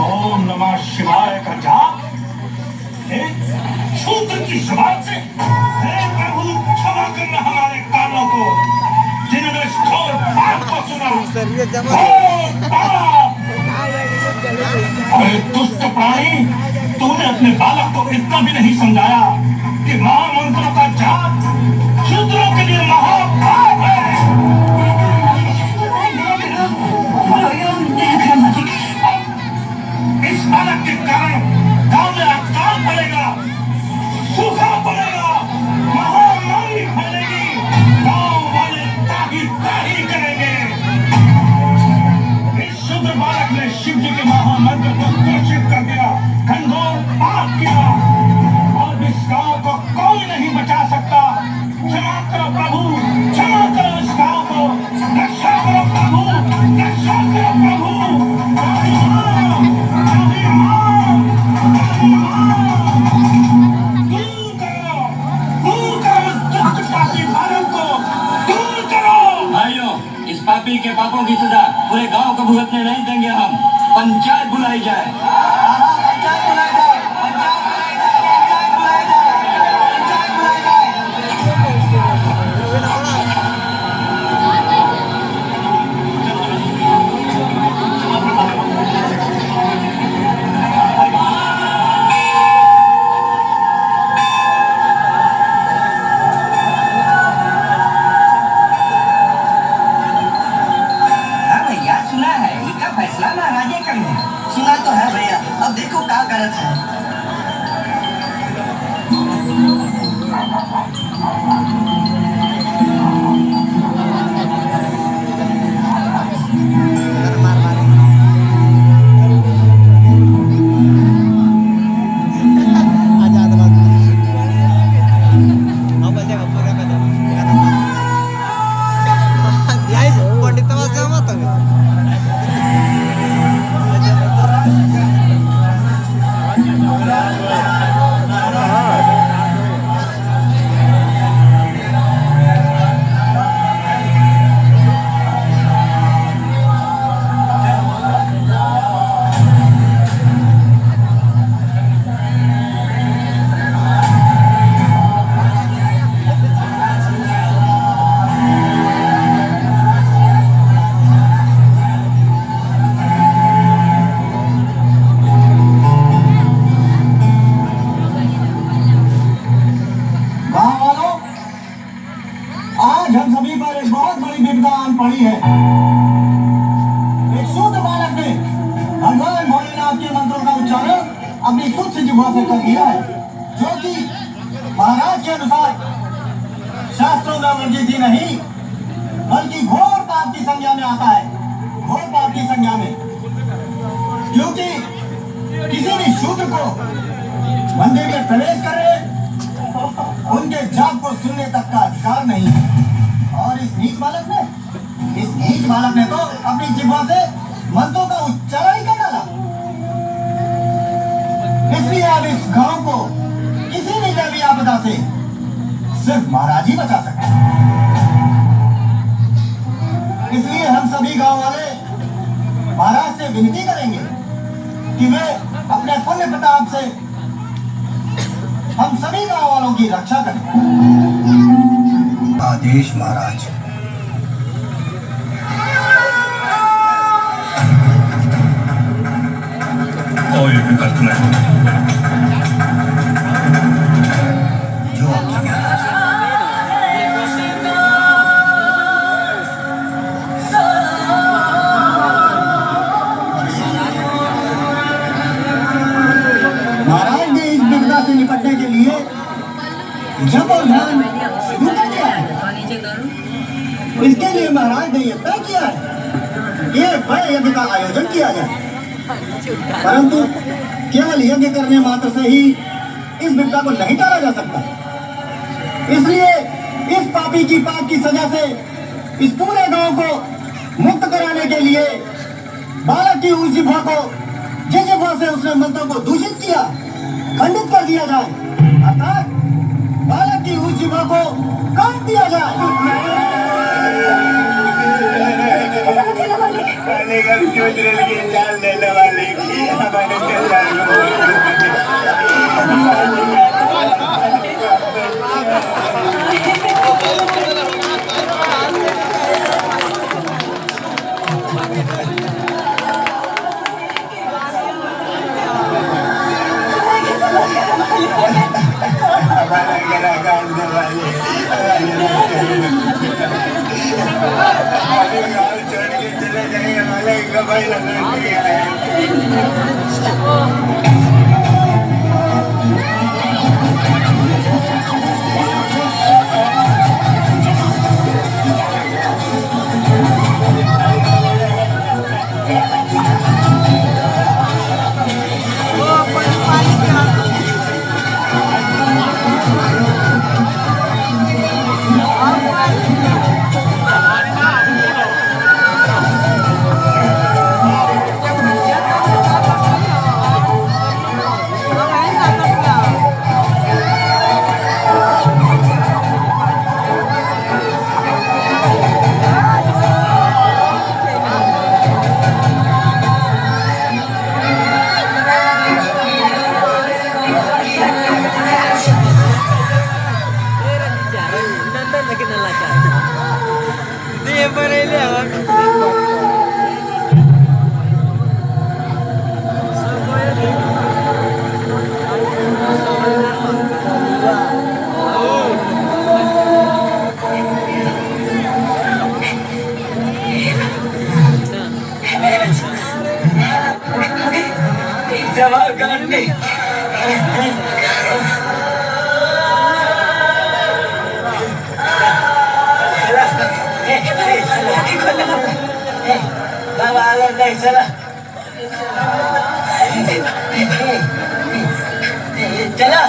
ओम नमः शिवाय का जाप शूद्र की जुबान से, हे प्रभु क्षमा करना हमारे कानों को जिन्होंने घोर पाप को सुना। अरे दुष्ट प्राणी, तूने अपने बालक को इतना भी नहीं समझाया कि महामंत्रों का जाप शूद्रों के लिए महापाप है। इस बालक के कारण गांव में अकाल पड़ेगा, सूखा पड़ेगा, महामारी फैलेगी, गांव वाले ताही करेंगे। इस शुद्ध बालक ने शिव जी के महामंत्र को दूषित कर दिया, घनघोर पाप किया, और इस गांव को कोई नहीं बचा सकता। क्षमा करो प्रभु, क्षमा करो इस गांव को, रक्षा करो प्रभु, रक्षा करो प्रभु। पापी के पापों की सजा पूरे गांव को भुगतने नहीं देंगे हम। पंचायत बुलाई जाए, पंचायत बुलाई जाए, पंचायत बुलाई जाए, पंचायत बुलाई जाए, पंचायत बुलाई जाए। फैसला महाराजे करेंगे। सुना तो है भैया, अब देखो क्या गलत है। पड़ी है। एक शुद्ध बालक ने भगवान भोलेनाथ के मंत्रों का उच्चारण अपनी तुच्छ जिह्वा से कर दिया है, जो कि महाराज के अनुसार शास्त्रों में वर्जित ही नहीं बल्कि घोर पाप की संज्ञा में आता है, घोर पाप की संज्ञा में। क्योंकि किसी भी शूद्र को मंदिर में प्रवेश करे उनके जाप को सुनने तक का अधिकार नहीं है। और इस नीच बालक ने तो अपनी जिह्वा से मंत्रों का उच्चारण ही कर डाला। इसलिए अब इस गांव को किसी भी दैवी आपदा से सिर्फ महाराज ही बचा सकते हैं। इसलिए हम सभी गांव वाले महाराज से विनती करेंगे कि वे अपने पुण्य प्रताप से हम सभी गांव वालों की रक्षा करें। आदेश महाराज। एक करते जो आपकी कहना महाराज ने इस विपदा से निपटने के लिए जप और ध्यान शुरू कर दिया है। इसके लिए महाराज ने यह तय किया है कि एक बड़े यज्ञ का आयोजन किया जाए, परंतु केवल यज्ञ करने मात्र से ही इस विपदा को नहीं टाला जा सकता। इसलिए इस पापी की पाप की सजा से इस पूरे गांव को मुक्त कराने के लिए बालक की उस जिह्वा को जिस जिह्वा से उसने मंत्रों को दूषित किया खंडित कर दिया जाए, अर्थात बालक की उस जिह्वा को काट दिया जाए। चला